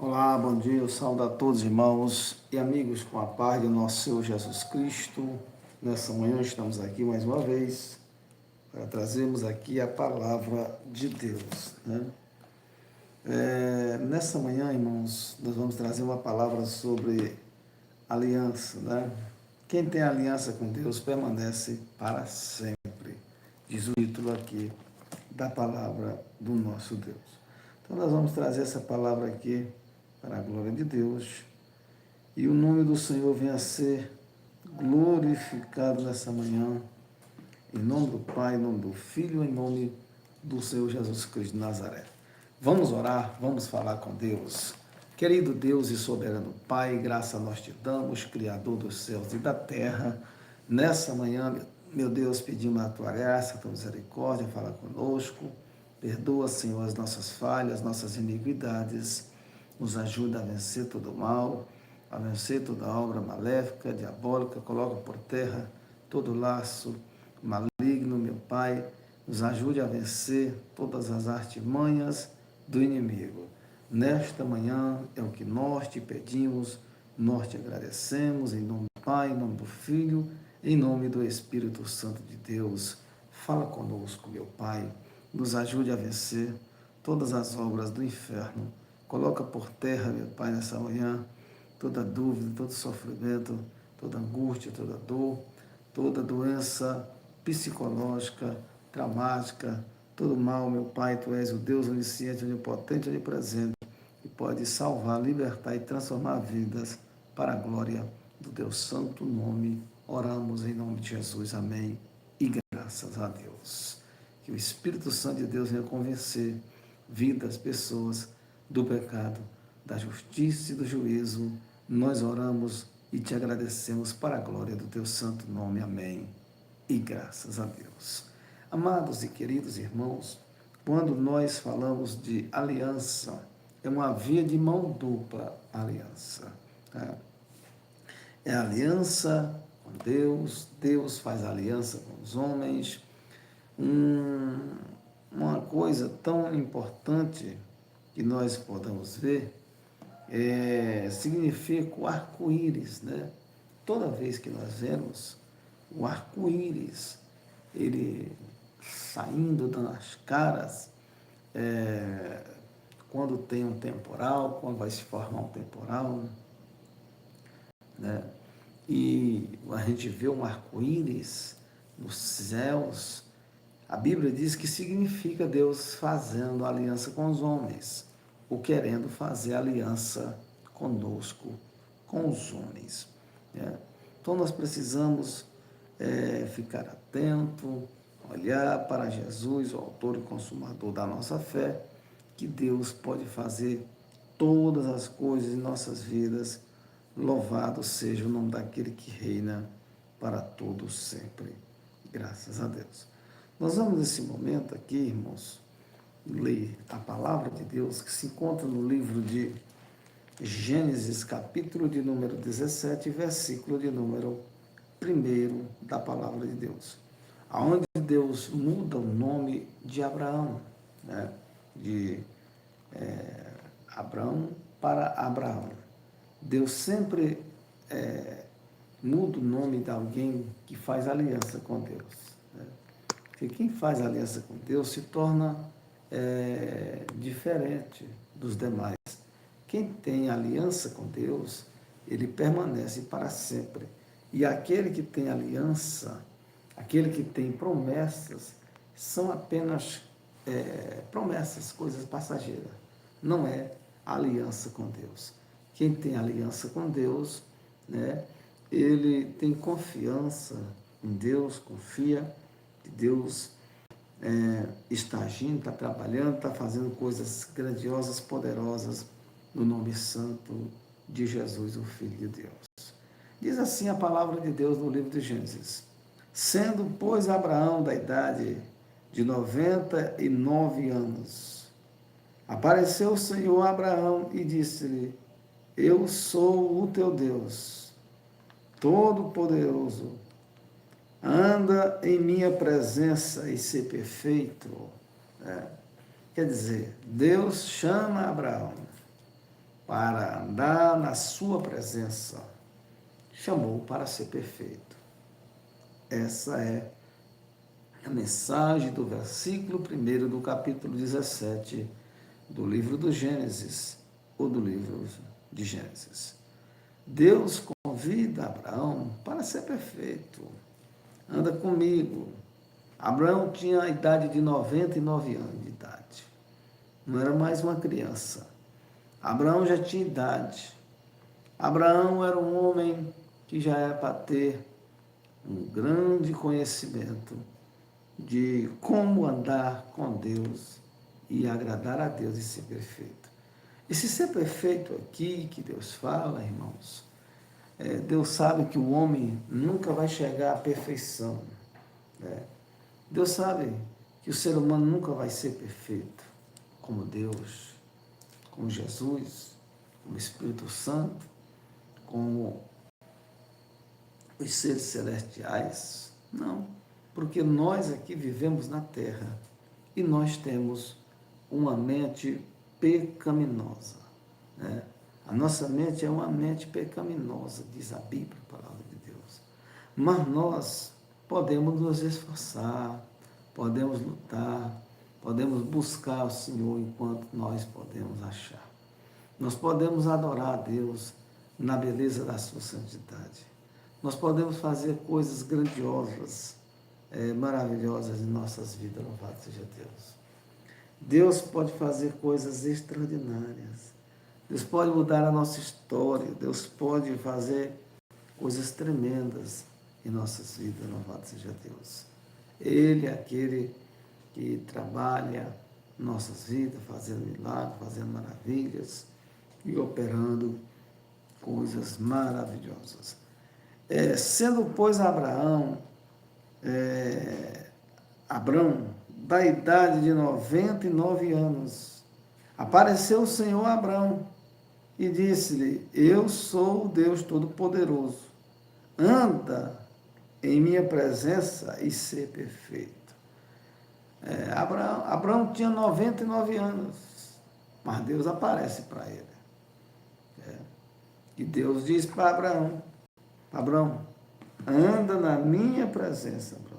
Olá, bom dia, eu saúdo a todos irmãos e amigos com a paz do nosso Senhor Jesus Cristo. Nessa manhã estamos aqui mais uma vez para trazermos aqui a palavra de Deus, né? Nessa manhã, irmãos, nós vamos trazer uma palavra sobre aliança, né? Quem tem aliança com Deus permanece para sempre, diz o título aqui da palavra do nosso Deus. Então nós vamos trazer essa palavra aqui para a glória de Deus e o nome do Senhor venha a ser glorificado nessa manhã, em nome do Pai, em nome do Filho, em nome do Senhor Jesus Cristo de Nazaré. Vamos orar, vamos falar com Deus. Querido Deus e soberano Pai, graça nós te damos, Criador dos céus e da terra. Nessa manhã, meu Deus, pedimos a tua graça, a tua misericórdia, fala conosco. Perdoa, Senhor, as nossas falhas, nossas iniquidades. Nos ajuda a vencer todo o mal, a vencer toda obra maléfica, diabólica. Coloca por terra todo laço maligno, meu Pai. Nos ajude a vencer todas as artimanhas do inimigo. Nesta manhã é o que nós te pedimos, nós te agradecemos, em nome do Pai, em nome do Filho, em nome do Espírito Santo de Deus. Fala conosco, meu Pai, nos ajude a vencer todas as obras do inferno. Coloca por terra, meu Pai, nessa manhã, toda dúvida, todo sofrimento, toda angústia, toda dor, toda doença psicológica, traumática, todo mal, meu Pai, Tu és o Deus onisciente, onipotente, onipresente, que pode salvar, libertar e transformar vidas para a glória do Teu santo nome. Oramos em nome de Jesus, amém, e graças a Deus. Que o Espírito Santo de Deus venha convencer vidas, pessoas do pecado, da justiça e do juízo. Nós oramos e te agradecemos para a glória do Teu santo nome, amém, e graças a Deus. Amados e queridos irmãos, quando nós falamos de aliança, é uma via de mão dupla aliança. É aliança com Deus, Deus faz aliança com os homens. Uma coisa tão importante que nós podemos ver significa o arco-íris, né? Toda vez que nós vemos o arco-íris, ele saindo das caras, quando tem um temporal, quando vai se formar um temporal, né? E a gente vê um arco-íris nos céus, a Bíblia diz que significa Deus fazendo aliança com os homens, ou querendo fazer aliança conosco, com os homens, né? Então nós precisamos ficar atento, olhar para Jesus, o autor e consumador da nossa fé, que Deus pode fazer todas as coisas em nossas vidas. Louvado seja o nome daquele que reina para todos sempre. Graças a Deus. Nós vamos nesse momento aqui, irmãos, ler a palavra de Deus que se encontra no livro de Gênesis, capítulo de número 17, versículo de número 1 da palavra de Deus. Aonde Deus muda o nome de Abraão, né? De Abraão para Abraão. Deus sempre muda o nome de alguém que faz aliança com Deus, né? Porque quem faz aliança com Deus se torna diferente dos demais. Quem tem aliança com Deus, ele permanece para sempre. E aquele que tem aliança, aquele que tem promessas, são apenas promessas, coisas passageiras. Não é aliança com Deus. Quem tem aliança com Deus, né, ele tem confiança em Deus, confia que Deus está agindo, está trabalhando, está fazendo coisas grandiosas, poderosas, no nome santo de Jesus, o Filho de Deus. Diz assim a palavra de Deus no livro de Gênesis: sendo, pois, Abraão da idade de 99 anos, apareceu o Senhor a Abraão e disse-lhe: eu sou o teu Deus, Todo-Poderoso, anda em minha presença e ser perfeito. Quer dizer, Deus chama Abraão para andar na sua presença, chamou para ser perfeito. Essa é a mensagem do versículo 1 do capítulo 17 do livro do Gênesis, ou do livro de Gênesis. Deus convida Abraão para ser perfeito. Anda comigo. Abraão tinha a idade de 99 anos de idade. Não era mais uma criança. Abraão já tinha idade. Abraão era um homem que já era para ter um grande conhecimento de como andar com Deus e agradar a Deus e ser perfeito. Esse ser perfeito aqui que Deus fala, irmãos, Deus sabe que o homem nunca vai chegar à perfeição. Né? Deus sabe que o ser humano nunca vai ser perfeito, como Deus, como Jesus, como o Espírito Santo, como os seres celestiais. Não, porque nós aqui vivemos na terra e nós temos uma mente pecaminosa. Né? A nossa mente é uma mente pecaminosa, diz a Bíblia, a palavra de Deus. Mas nós podemos nos esforçar, podemos lutar, podemos buscar o Senhor enquanto nós podemos achar. Nós podemos adorar a Deus na beleza da sua santidade. Nós podemos fazer coisas grandiosas, maravilhosas em nossas vidas, louvado seja Deus. Deus pode fazer coisas extraordinárias. Deus pode mudar a nossa história. Deus pode fazer coisas tremendas em nossas vidas, louvado seja Deus. Ele é aquele que trabalha nossas vidas, fazendo milagres, fazendo maravilhas e operando coisas maravilhosas. Sendo, pois, Abraão, da idade de 99 anos, apareceu o Senhor a Abraão e disse-lhe: Eu sou o Deus Todo-Poderoso, anda em minha presença e ser perfeito. Abraão tinha 99 anos, mas Deus aparece para ele. E Deus diz para Abraão: Abraão, anda na minha presença, Abraão,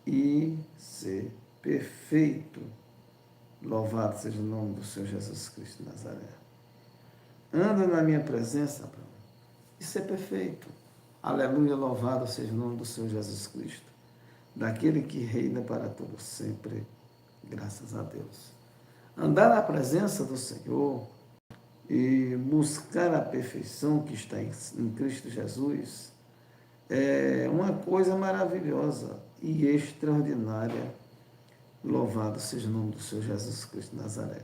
e ser perfeito. Louvado seja o nome do Senhor Jesus Cristo de Nazaré. Anda na minha presença, Abraão, e ser perfeito. Aleluia, louvado seja o nome do Senhor Jesus Cristo, daquele que reina para todo sempre, graças a Deus. Andar na presença do Senhor e buscar a perfeição que está em Cristo Jesus é uma coisa maravilhosa e extraordinária. Louvado seja o nome do Senhor Jesus Cristo de Nazaré.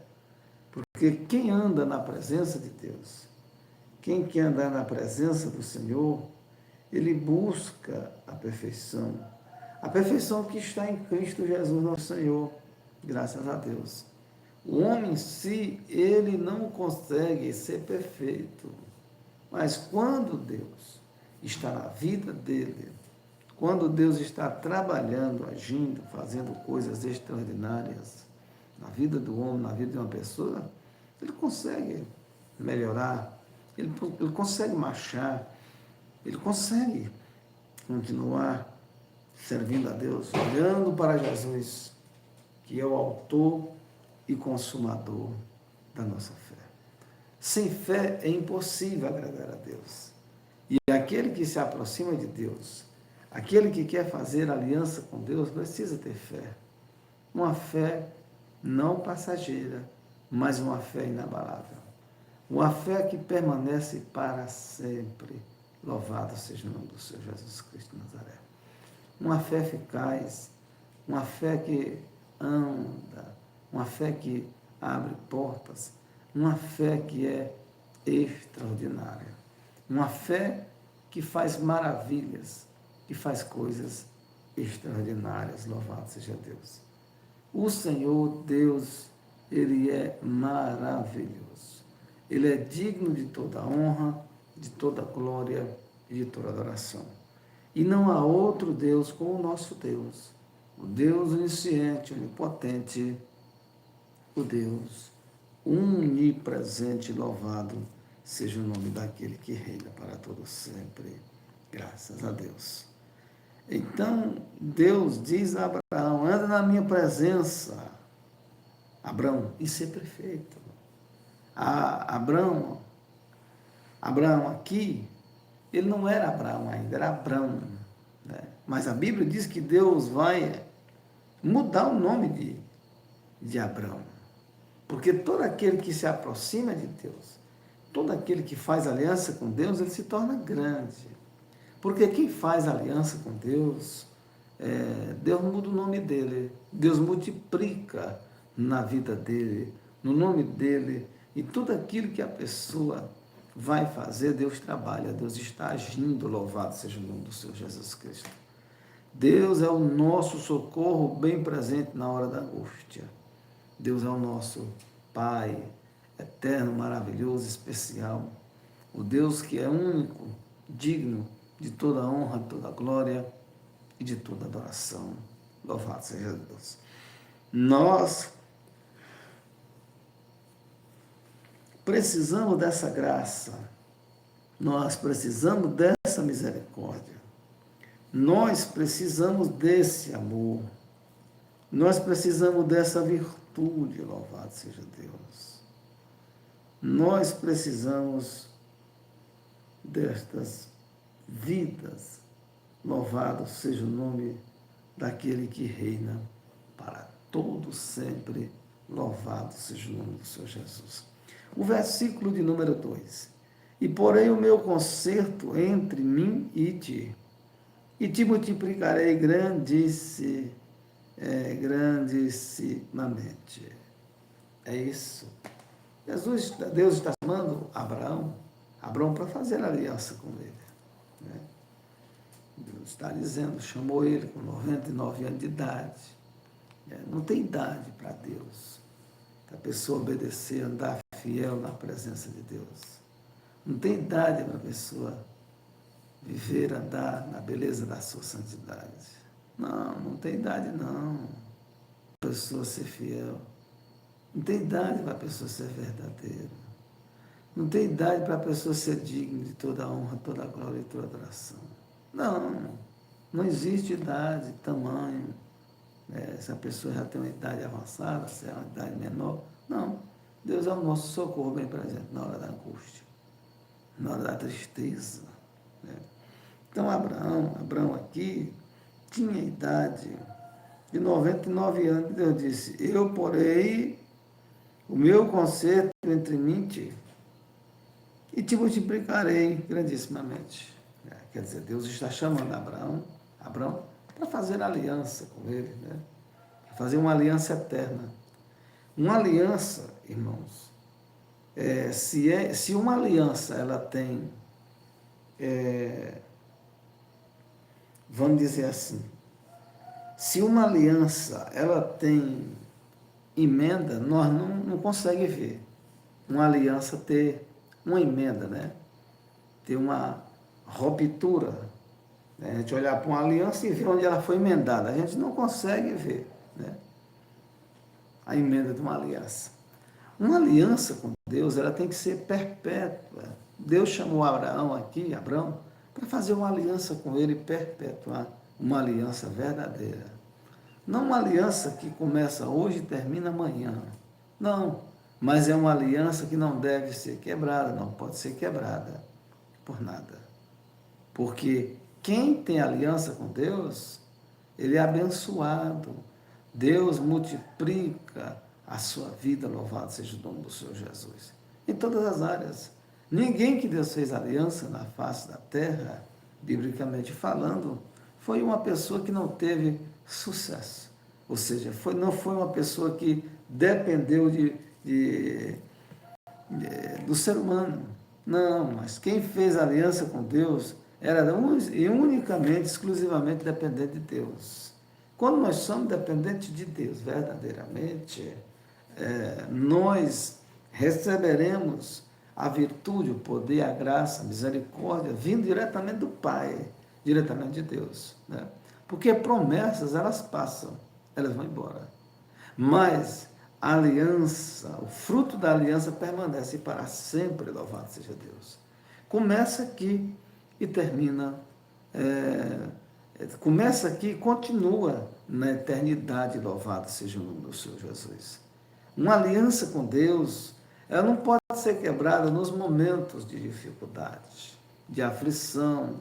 Porque quem anda na presença de Deus, quem quer andar na presença do Senhor, ele busca a perfeição que está em Cristo Jesus, nosso Senhor, graças a Deus. O homem em si, ele não consegue ser perfeito, mas quando Deus está na vida dele, quando Deus está trabalhando, agindo, fazendo coisas extraordinárias na vida do homem, na vida de uma pessoa, ele consegue melhorar, ele consegue marchar, ele consegue continuar servindo a Deus, olhando para Jesus, que é o autor e consumador da nossa fé. Sem fé é impossível agradar a Deus. E aquele que se aproxima de Deus, aquele que quer fazer aliança com Deus, precisa ter fé. Uma fé não passageira, mas uma fé inabalável. Uma fé que permanece para sempre. Louvado seja o nome do Senhor Jesus Cristo de Nazaré. Uma fé eficaz, uma fé que anda, uma fé que abre portas, uma fé que é extraordinária, uma fé que faz maravilhas, que faz coisas extraordinárias. Louvado seja Deus. O Senhor Deus, Ele é maravilhoso. Ele é digno de toda honra, de toda glória e de toda adoração. E não há outro Deus como o nosso Deus, o Deus onisciente, onipotente, o Deus onipresente, louvado seja o nome daquele que reina para todo sempre. Graças a Deus. Então, Deus diz a Abraão, anda na minha presença, Abraão, e ser perfeito. Abraão aqui, ele não era Abraão ainda, era Abrão. Né? Mas a Bíblia diz que Deus vai mudar o nome de Abraão. Porque todo aquele que se aproxima de Deus, todo aquele que faz aliança com Deus, ele se torna grande. Porque quem faz aliança com Deus, Deus muda o nome dele, Deus multiplica na vida dele, no nome dele, e tudo aquilo que a pessoa vai fazer, Deus trabalha, Deus está agindo, louvado seja o nome do Senhor Jesus Cristo. Deus é o nosso socorro bem presente na hora da angústia. Deus é o nosso Pai, eterno, maravilhoso, especial. O Deus que é único, digno de toda honra, de toda glória e de toda adoração. Louvado seja Deus. Nós precisamos dessa graça, nós precisamos dessa misericórdia, nós precisamos desse amor, nós precisamos dessa virtude, louvado seja Deus. Nós precisamos destas vidas, louvado seja o nome daquele que reina para todo sempre, louvado seja o nome do Senhor Jesus. O versículo de número 2. E porém o meu conserto entre mim e te multiplicarei grandissimamente. É isso. Deus está chamando Abraão para fazer aliança com ele. Né? Deus está dizendo, chamou ele com 99 anos de idade. Não tem idade para Deus. Para a pessoa obedecer, andar fiel na presença de Deus. Não tem idade para a pessoa viver, andar na beleza da sua santidade. Não tem idade não. Para a pessoa ser fiel. Não tem idade para a pessoa ser verdadeira. Não tem idade para a pessoa ser digna de toda honra, toda glória e toda adoração. Não existe idade, tamanho. Se a pessoa já tem uma idade avançada, se é uma idade menor. Não. Deus é o nosso socorro bem presente na hora da angústia, na hora da tristeza. Né? Então, Abraão aqui tinha idade de 99 anos. Deus disse, eu porei o meu conserto entre mim e te multiplicarei grandissimamente. Quer dizer, Deus está chamando Abraão para fazer aliança com ele, né? Para fazer uma aliança eterna. Uma aliança, irmãos, se uma aliança ela tem, vamos dizer assim, se uma aliança ela tem emenda, nós não conseguimos ver uma aliança ter uma emenda, né? Ter uma ruptura. Né? A gente olhar para uma aliança e ver onde ela foi emendada. A gente não consegue ver, né? A emenda de uma aliança. Uma aliança com Deus, ela tem que ser perpétua. Deus chamou Abraão, para fazer uma aliança com ele perpetuar, uma aliança verdadeira. Não uma aliança que começa hoje e termina amanhã. Não, mas é uma aliança que não deve ser quebrada, não pode ser quebrada por nada. Porque quem tem aliança com Deus, ele é abençoado. Deus multiplica a sua vida, louvado seja o nome do Senhor Jesus. Em todas as áreas. Ninguém que Deus fez aliança na face da terra, biblicamente falando, foi uma pessoa que não teve sucesso. Ou seja, não foi uma pessoa que dependeu do ser humano. Não, mas quem fez aliança com Deus era unicamente, exclusivamente dependente de Deus. Quando nós somos dependentes de Deus, verdadeiramente, nós receberemos a virtude, o poder, a graça, a misericórdia, vindo diretamente do Pai, diretamente de Deus. Né? Porque promessas, elas passam, elas vão embora. Mas a aliança, o fruto da aliança permanece para sempre, louvado seja Deus. Começa aqui e termina, começa aqui e continua na eternidade, louvado seja o nome do Senhor Jesus. Uma aliança com Deus, ela não pode ser quebrada nos momentos de dificuldade, de aflição,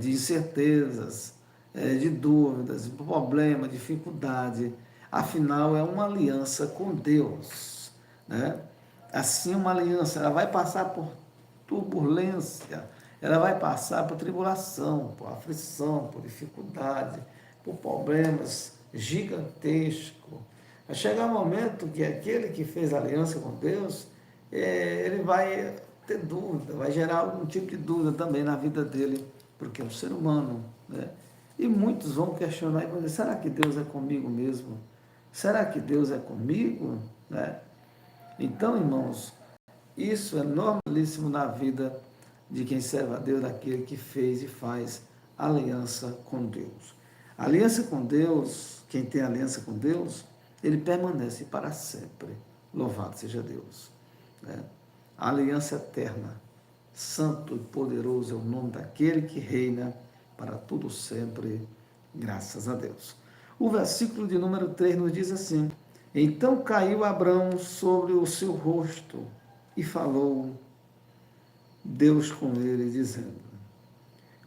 de incertezas, de dúvidas, de problema, dificuldade. Afinal, é uma aliança com Deus, né? Assim, uma aliança, ela vai passar por turbulência, ela vai passar por tribulação, por aflição, por dificuldade, por problemas gigantescos. Vai chegar um momento que aquele que fez aliança com Deus, ele vai ter dúvida, vai gerar algum tipo de dúvida também na vida dele, porque é um ser humano, né? E muitos vão questionar e vão dizer, será que Deus é comigo mesmo? Será que Deus é comigo? Né? Então, irmãos, isso é normalíssimo na vida de quem serve a Deus, daquele que fez e faz aliança com Deus. Aliança com Deus, quem tem aliança com Deus, ele permanece para sempre. Louvado seja Deus. Né? A aliança eterna, santo e poderoso é o nome daquele que reina para tudo sempre, graças a Deus. O versículo de número 3 nos diz assim: então caiu Abrão sobre o seu rosto e falou Deus com ele, dizendo: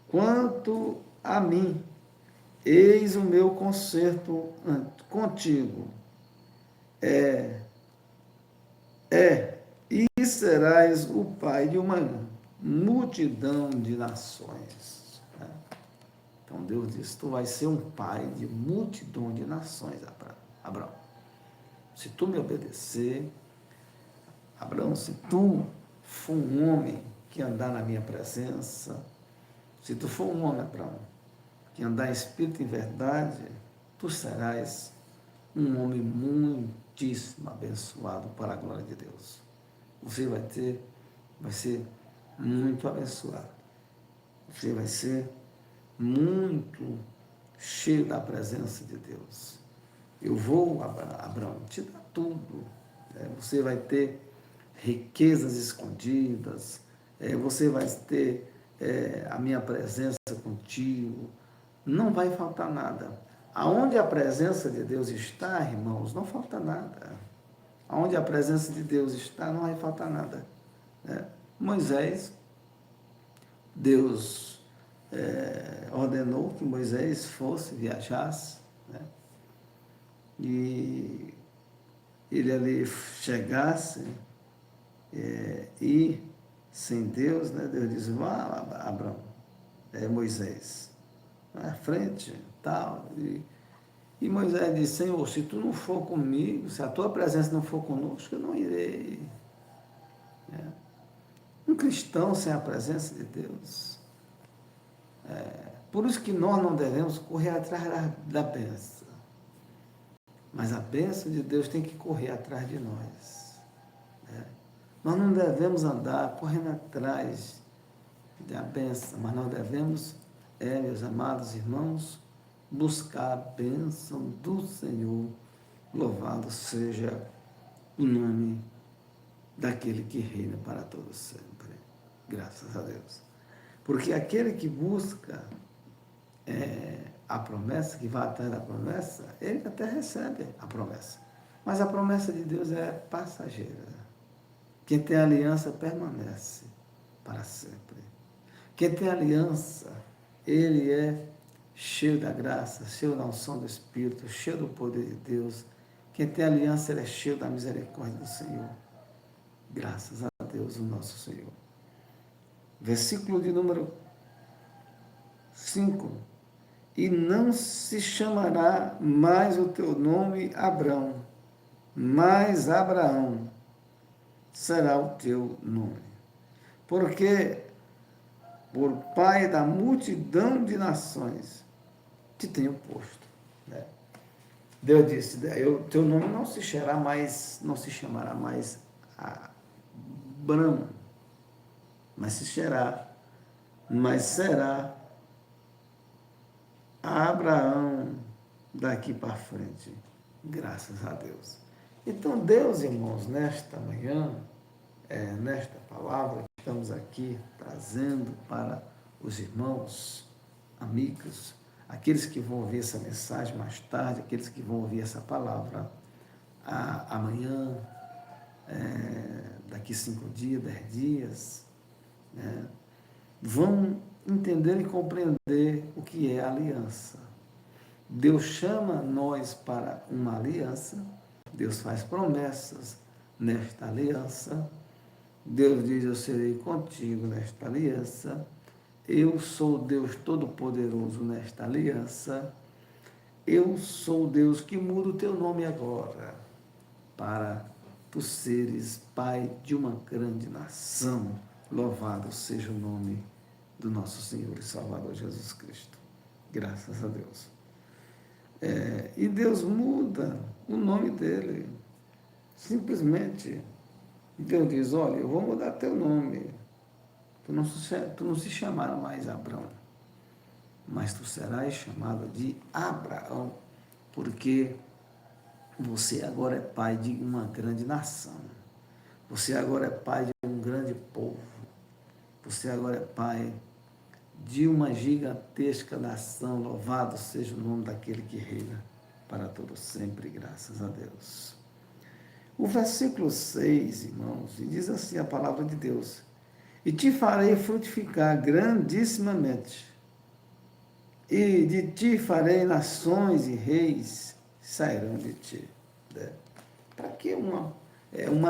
quanto a mim, eis o meu concerto contigo, e serás o pai de uma multidão de nações. Então Deus disse, tu vais ser um pai de multidão de nações, Abraão. Se tu me obedecer, Abraão, se tu for um homem que andar na minha presença, se tu for um homem, Abraão, que andar em espírito e em verdade, tu serás um homem muitíssimo abençoado para a glória de Deus. Você vai ser muito abençoado. Você vai ser muito cheio da presença de Deus. Eu vou, Abraão, te dar tudo. Você vai ter riquezas escondidas, você vai ter a minha presença contigo, não vai faltar nada. Aonde a presença de Deus está, irmãos, não falta nada. Aonde a presença de Deus está, não vai faltar nada. Moisés, Deus ordenou que Moisés viajasse, né? E ele ali chegasse e sem Deus, né? Deus disse, vá, Abraão, Moisés, à frente, tal. E Moisés disse, Senhor, se tu não for comigo, se a tua presença não for conosco, eu não irei. Um cristão sem a presença de Deus. Por isso que nós não devemos correr atrás da bênção. Mas a bênção de Deus tem que correr atrás de nós. Nós não devemos andar correndo atrás da bênção, mas nós devemos, meus amados irmãos, buscar a bênção do Senhor. Louvado seja o nome daquele que reina para todos sempre. Graças a Deus. Porque aquele que busca a promessa, que vai atrás da promessa, ele até recebe a promessa. Mas a promessa de Deus é passageira. Quem tem aliança permanece para sempre. Quem tem aliança, ele é cheio da graça, cheio da unção do Espírito, cheio do poder de Deus. Quem tem aliança, ele é cheio da misericórdia do Senhor. Graças a Deus, o nosso Senhor. Versículo de número 5. E não se chamará mais o teu nome Abrão, mas Abraão será o teu nome. Porque por pai da multidão de nações te tenho posto. Deus disse, teu nome não se chamará mais Abrão, mas será Abraão daqui para frente. Graças a Deus. Então, Deus, irmãos, nesta manhã, nesta palavra que estamos aqui trazendo para os irmãos, amigos, aqueles que vão ouvir essa mensagem mais tarde, aqueles que vão ouvir essa palavra amanhã, daqui 5 dias, 10 dias, né, vão entender e compreender o que é aliança. Deus chama nós para uma aliança, Deus faz promessas nesta aliança, Deus diz, eu serei contigo nesta aliança, eu sou Deus Todo-Poderoso nesta aliança, eu sou Deus que muda o teu nome agora, para tu seres pai de uma grande nação, louvado seja o nome do nosso Senhor e Salvador Jesus Cristo. Graças a Deus. E Deus muda o nome dele, simplesmente. Deus diz, olha, eu vou mudar teu nome. Tu não se chamará mais Abrão, mas tu serás chamado de Abraão, porque você agora é pai de uma grande nação. Você agora é pai de um grande povo. Você agora é pai de uma gigantesca nação. Louvado seja o nome daquele que reina para todo sempre, graças a Deus. O versículo 6, irmãos, diz assim a palavra de Deus: e te farei frutificar grandissimamente, e de ti farei nações e reis sairão de ti. Para que uma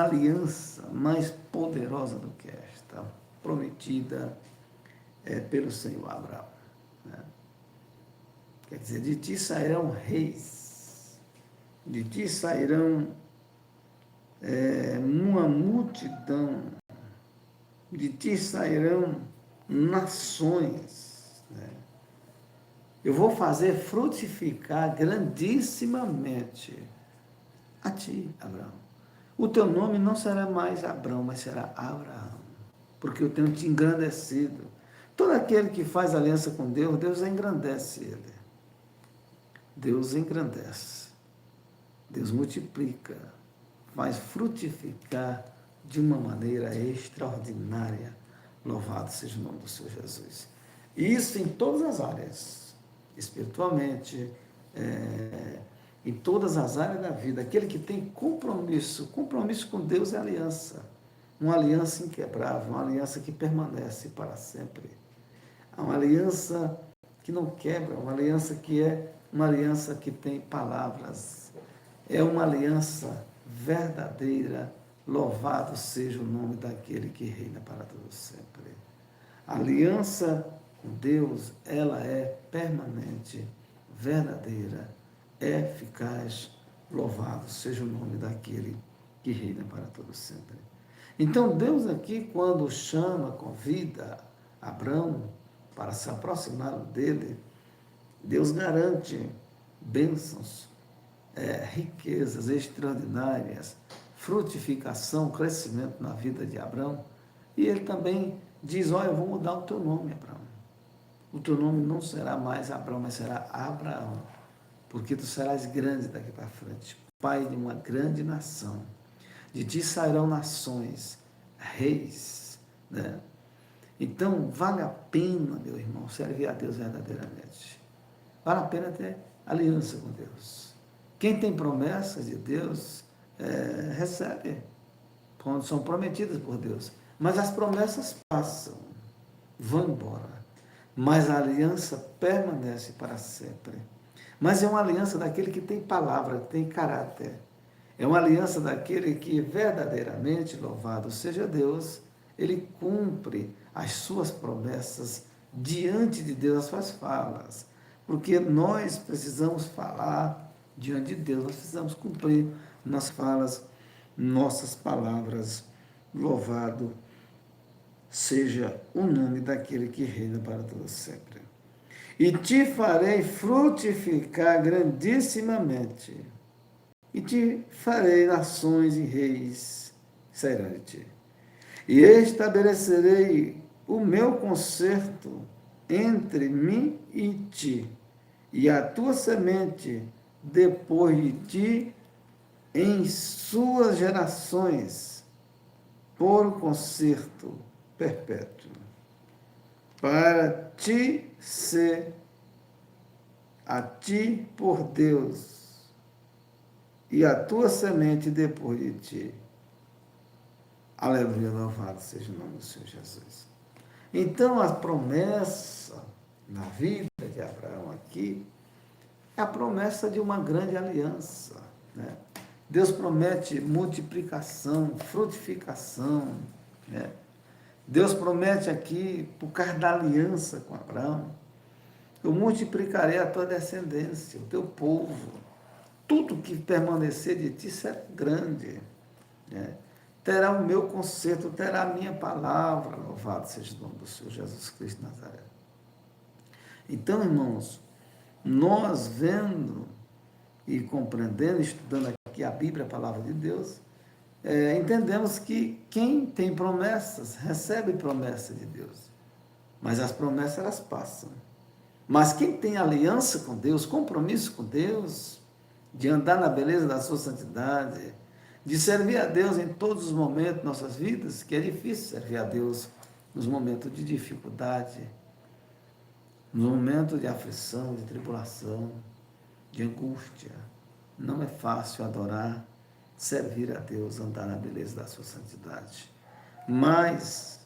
aliança mais poderosa do que esta, prometida pelo Senhor Abraão? Né? Quer dizer, de ti sairão reis, de ti sairão uma multidão, de ti sairão nações. Né? Eu vou fazer frutificar grandissimamente a ti, Abraão. O teu nome não será mais Abrão, mas será Abraão, porque eu tenho te engrandecido. Todo aquele que faz aliança com Deus, Deus engrandece ele. Deus engrandece. Deus multiplica, faz frutificar de uma maneira extraordinária. Louvado seja o nome do Senhor Jesus. E isso em todas as áreas, espiritualmente, em todas as áreas da vida. Aquele que tem compromisso com Deus é aliança. Uma aliança inquebrável, uma aliança que permanece para sempre. Uma aliança que não quebra, uma aliança que é uma aliança que tem palavras. É uma aliança verdadeira. Louvado seja o nome daquele que reina para todo sempre. A aliança com Deus, ela é permanente, verdadeira, eficaz. Louvado seja o nome daquele que reina para todo sempre. Então, Deus aqui, quando chama, convida Abrão para se aproximar dele, Deus garante bênçãos, riquezas extraordinárias, frutificação, crescimento na vida de Abrão. E ele também diz, olha, eu vou mudar o teu nome, Abrão. O teu nome não será mais Abrão, mas será Abraão, porque tu serás grande daqui para frente, pai de uma grande nação. De ti sairão nações, reis, né? Então, vale a pena, meu irmão, servir a Deus verdadeiramente. Vale a pena ter aliança com Deus. Quem tem promessas de Deus, recebe, quando são prometidas por Deus. Mas as promessas passam, vão embora. Mas a aliança permanece para sempre. Mas é uma aliança daquele que tem palavra, que tem caráter. É uma aliança daquele que verdadeiramente, louvado seja Deus, ele cumpre as suas promessas diante de Deus, as suas falas. Porque nós precisamos falar diante de Deus, nós precisamos cumprir nossas falas, nossas palavras. Louvado seja o nome daquele que reina para todo sempre. E te farei frutificar grandissimamente, e te farei nações e reis sairão de ti. E estabelecerei o meu concerto entre mim e ti, e a tua semente depois de ti em suas gerações, por concerto perpétuo, para ti ser a ti por Deus e a tua semente depois de ti. Aleluia, louvado seja o nome do Senhor Jesus. Então, a promessa na vida de Abraão aqui é a promessa de uma grande aliança, né? Deus promete multiplicação, frutificação, né? Deus promete aqui, por causa da aliança com Abraão, eu multiplicarei a tua descendência, o teu povo, tudo que permanecer de ti será grande, né? Terá o meu conserto, terá a minha palavra, louvado seja o nome do Senhor Jesus Cristo de Nazaré. Então, irmãos, nós vendo e compreendendo, estudando aqui a Bíblia, a palavra de Deus, entendemos que quem tem promessas, recebe promessa de Deus. Mas as promessas, elas passam. Mas quem tem aliança com Deus, compromisso com Deus, de andar na beleza da sua santidade, de servir a Deus em todos os momentos de nossas vidas, que é difícil servir a Deus nos momentos de dificuldade, nos momentos de aflição, de tribulação, de angústia. Não é fácil adorar, servir a Deus, andar na beleza da sua santidade. Mas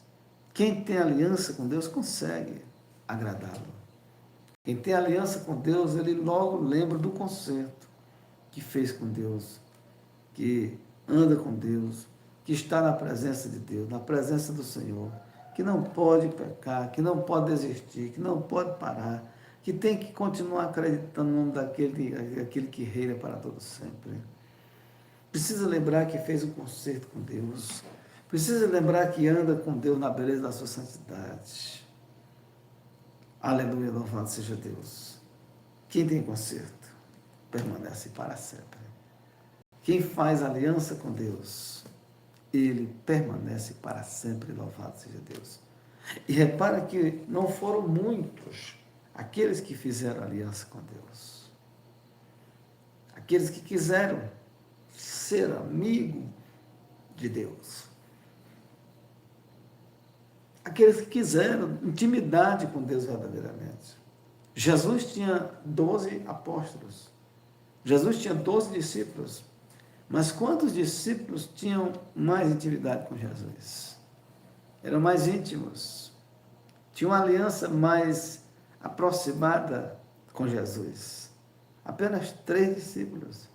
quem tem aliança com Deus consegue agradá-lo. Quem tem aliança com Deus, ele logo lembra do concerto que fez com Deus, que anda com Deus, que está na presença de Deus, na presença do Senhor, que não pode pecar, que não pode desistir, que não pode parar, que tem que continuar acreditando no nome daquele que reina para todo sempre. Precisa lembrar que fez um concerto com Deus. Precisa lembrar que anda com Deus na beleza da sua santidade. Aleluia, louvado seja Deus. Quem tem concerto permanece para sempre. Quem faz aliança com Deus, ele permanece para sempre, louvado seja Deus. E repara que não foram muitos aqueles que fizeram aliança com Deus. Aqueles que quiseram ser amigo de Deus. Aqueles que quiseram intimidade com Deus verdadeiramente. Jesus tinha 12 apóstolos. Jesus tinha 12 discípulos. Mas quantos discípulos tinham mais intimidade com Jesus? Eram mais íntimos. Tinham uma aliança mais aproximada com Jesus. Apenas 3 discípulos.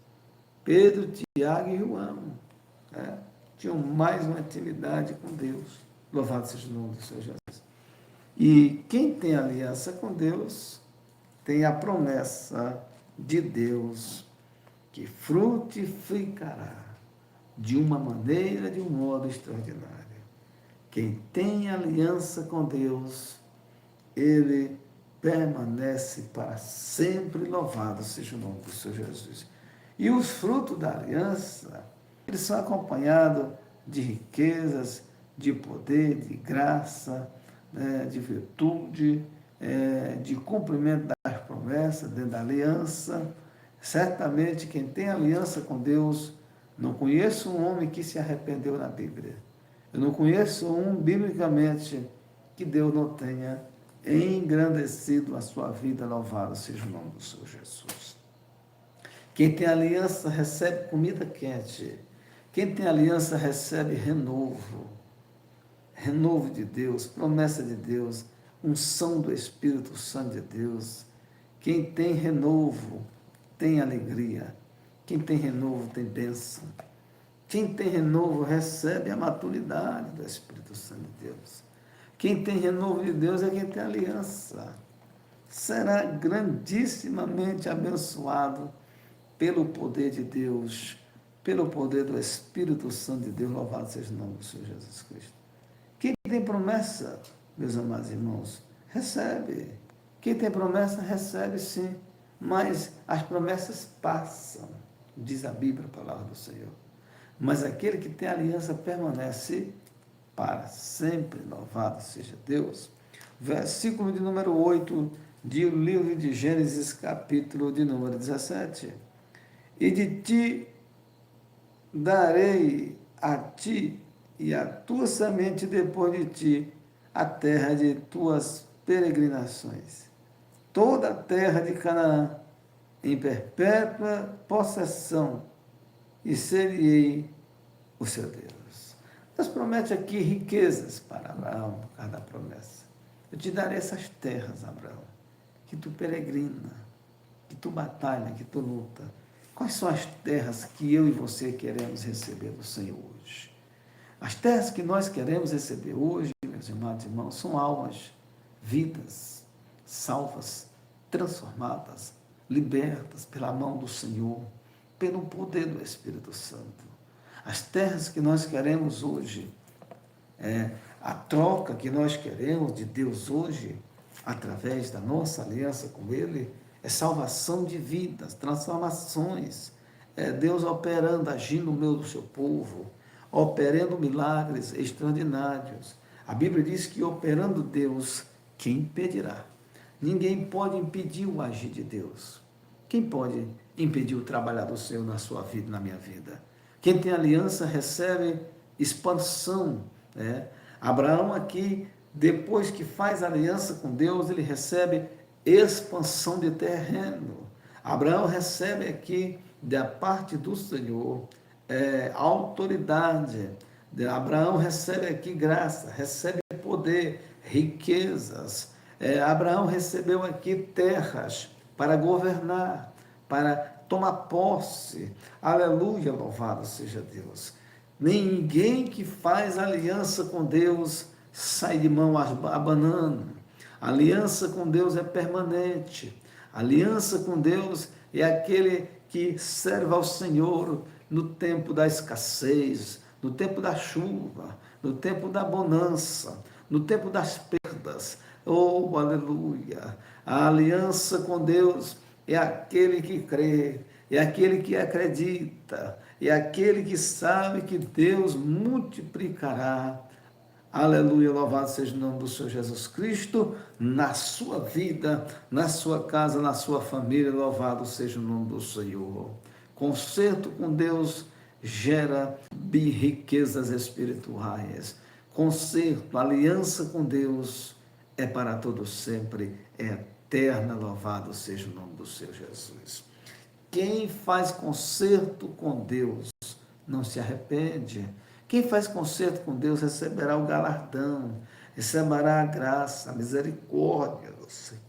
Pedro, Tiago e João, né? Tinham mais uma intimidade com Deus. Louvado seja o nome do Senhor Jesus. E quem tem aliança com Deus, tem a promessa de Deus que frutificará de uma maneira, de um modo extraordinário. Quem tem aliança com Deus, ele permanece para sempre, louvado seja o nome do Senhor Jesus. E os frutos da aliança, eles são acompanhados de riquezas, de poder, de graça, né, de virtude, de cumprimento das promessas dentro da aliança. Certamente quem tem aliança com Deus, não conheço um homem que se arrependeu na Bíblia. Eu não conheço um, biblicamente, que Deus não tenha engrandecido a sua vida, louvado seja o nome do Senhor Jesus. Quem tem aliança recebe comida quente. Quem tem aliança recebe renovo. Renovo de Deus, promessa de Deus, unção do Espírito Santo de Deus. Quem tem renovo tem alegria. Quem tem renovo tem bênção. Quem tem renovo recebe a maturidade do Espírito Santo de Deus. Quem tem renovo de Deus é quem tem aliança. Será grandissimamente abençoado pelo poder de Deus, pelo poder do Espírito Santo de Deus, louvado seja o nome do Senhor Jesus Cristo. Quem tem promessa, meus amados irmãos, recebe. Quem tem promessa, recebe sim, mas as promessas passam, diz a Bíblia, a palavra do Senhor. Mas aquele que tem aliança permanece para sempre, louvado seja Deus. Versículo de número 8, do livro de Gênesis, capítulo de número 17. E de ti darei a ti e a tua semente depois de ti a terra de tuas peregrinações, toda a terra de Canaã, em perpétua possessão, e serei o seu Deus. Deus promete aqui riquezas para Abraão, por causa da promessa. Eu te darei essas terras, Abraão, que tu peregrina, que tu batalha, que tu luta. Quais são as terras que eu e você queremos receber do Senhor hoje? As terras que nós queremos receber hoje, meus amados irmãos, são almas, vidas, salvas, transformadas, libertas pela mão do Senhor, pelo poder do Espírito Santo. As terras que nós queremos hoje, a troca que nós queremos de Deus hoje, através da nossa aliança com Ele, é salvação de vidas, transformações, é Deus operando, agindo no meio do seu povo, operando milagres extraordinários. A Bíblia diz que operando Deus, quem impedirá? Ninguém pode impedir o agir de Deus. Quem pode impedir o trabalhar do Senhor na sua vida e na minha vida? Quem tem aliança recebe expansão, né? Abraão aqui, depois que faz aliança com Deus, ele recebe expansão de terreno. Abraão recebe aqui, da parte do Senhor, autoridade. Abraão recebe aqui graça, recebe poder, riquezas. Abraão recebeu aqui terras para governar, para tomar posse. Aleluia, louvado seja Deus. Ninguém que faz aliança com Deus sai de mão abanando. Aliança com Deus é permanente. Aliança com Deus é aquele que serve ao Senhor no tempo da escassez, no tempo da chuva, no tempo da bonança, no tempo das perdas. Oh, aleluia! A aliança com Deus é aquele que crê, é aquele que acredita, é aquele que sabe que Deus multiplicará. Aleluia, louvado seja o nome do Senhor Jesus Cristo, na sua vida, na sua casa, na sua família, louvado seja o nome do Senhor. Concerto com Deus gera riquezas espirituais. Concerto, aliança com Deus é para todo sempre, é eterna, louvado seja o nome do Senhor Jesus. Quem faz concerto com Deus não se arrepende. Quem faz concerto com Deus receberá o galardão, receberá a graça, a misericórdia do Senhor.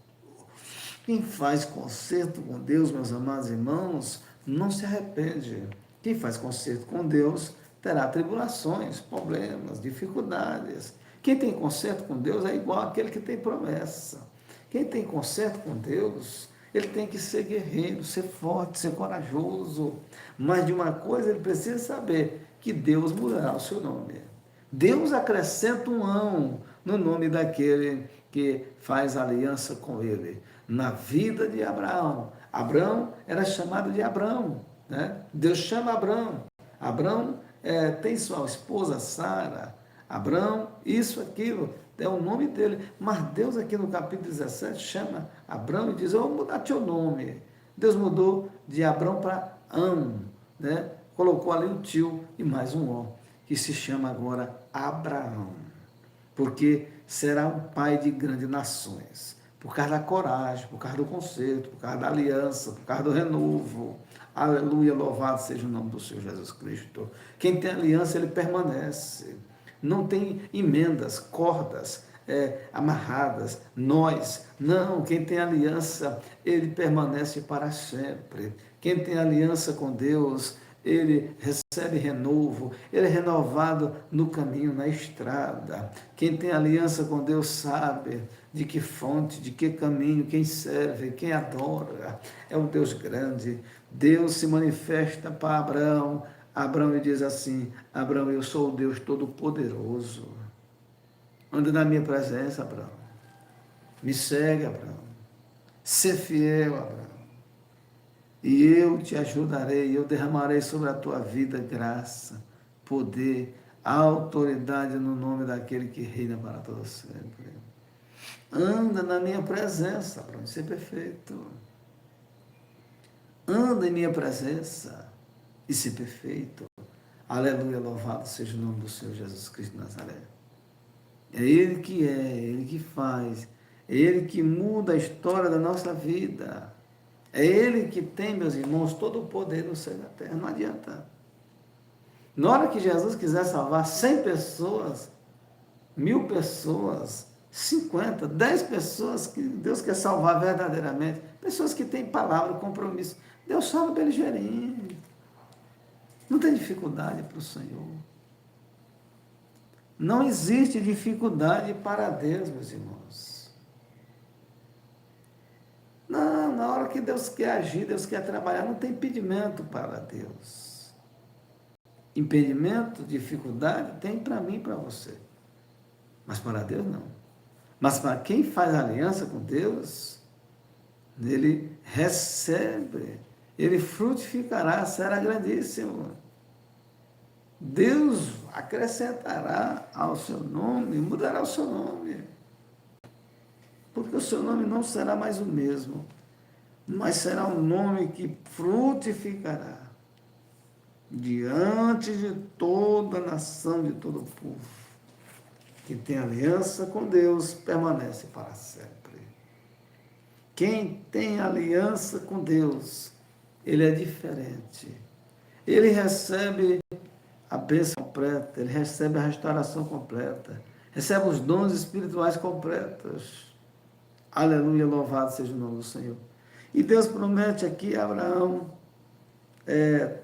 Quem faz concerto com Deus, meus amados irmãos, não se arrepende. Quem faz concerto com Deus terá tribulações, problemas, dificuldades. Quem tem concerto com Deus é igual àquele que tem promessa. Quem tem concerto com Deus, ele tem que ser guerreiro, ser forte, ser corajoso. Mas de uma coisa ele precisa saber, que Deus mudará o seu nome. Deus acrescenta um ão no nome daquele que faz aliança com ele. Na vida de Abraão. Abraão era chamado de Abrão, né? Deus chama Abrão. Abrão tem sua esposa Sara. Abrão, isso, aquilo, é o nome dele. Mas Deus aqui no capítulo 17 chama Abrão e diz, eu vou mudar teu nome. Deus mudou de Abrão para Ão, né? Colocou ali o tio e mais um ó, que se chama agora Abraão, porque será um pai de grandes nações, por causa da coragem, por causa do concerto, por causa da aliança, por causa do renovo. Aleluia, louvado seja o nome do Senhor Jesus Cristo. Quem tem aliança, ele permanece. Não tem emendas, cordas amarradas, nós. Não, quem tem aliança, ele permanece para sempre. Quem tem aliança com Deus, ele recebe renovo, ele é renovado no caminho, na estrada. Quem tem aliança com Deus sabe de que fonte, de que caminho, quem serve, quem adora. É um Deus grande. Deus se manifesta para Abraão. Abraão lhe diz assim, Abraão, eu sou o Deus Todo-Poderoso. Anda na minha presença, Abraão. Me segue, Abraão. Ser fiel, Abraão. E eu te ajudarei, eu derramarei sobre a tua vida graça, poder, autoridade no nome daquele que reina para todo sempre. Anda na minha presença, Abraão, ser perfeito. Anda em minha presença e ser perfeito. Aleluia, louvado seja o nome do Senhor Jesus Cristo de Nazaré. É Ele que é Ele que faz, é Ele que muda a história da nossa vida. É Ele que tem, meus irmãos, todo o poder no céu e na terra. Não adianta. Na hora que Jesus quiser salvar 100 pessoas, 1000 pessoas, 50, 10 pessoas que Deus quer salvar verdadeiramente, pessoas que têm palavra, compromisso, Deus salva pelo ligeirinho. Não tem dificuldade para o Senhor. Não existe dificuldade para Deus, meus irmãos. Não, na hora que Deus quer agir, Deus quer trabalhar, não tem impedimento para Deus. Impedimento, dificuldade, tem para mim e para você. Mas para Deus não. Mas para quem faz aliança com Deus, ele recebe, ele frutificará, será grandíssimo. Deus acrescentará ao seu nome, mudará o seu nome. Porque o seu nome não será mais o mesmo, mas será um nome que frutificará diante de toda a nação, de todo o povo. Quem tem aliança com Deus permanece para sempre. Quem tem aliança com Deus, ele é diferente. Ele recebe a bênção completa, ele recebe a restauração completa, recebe os dons espirituais completos. Aleluia, louvado seja o nome do Senhor. E Deus promete aqui a Abraão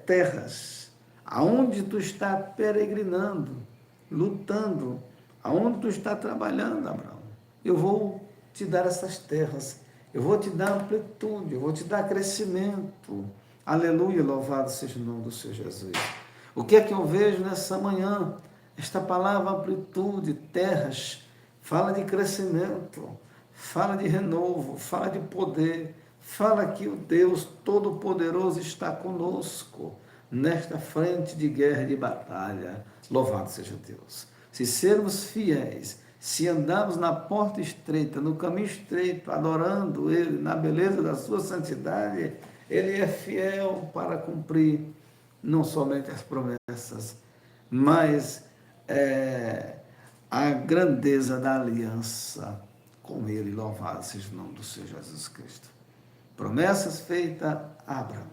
terras, aonde tu está peregrinando, lutando, aonde tu está trabalhando, Abraão. Eu vou te dar essas terras, eu vou te dar amplitude, eu vou te dar crescimento. Aleluia, louvado seja o nome do Senhor Jesus. O que é que eu vejo nessa manhã? Esta palavra amplitude, terras, fala de crescimento, fala de renovo, fala de poder, fala que o Deus Todo-Poderoso está conosco nesta frente de guerra e de batalha. Louvado seja Deus. Se sermos fiéis, se andarmos na porta estreita, no caminho estreito, adorando Ele, na beleza da sua santidade, Ele é fiel para cumprir não somente as promessas, mas a grandeza da aliança com Ele. Louvado seja o nome do Senhor Jesus Cristo. Promessas feitas a Abraão.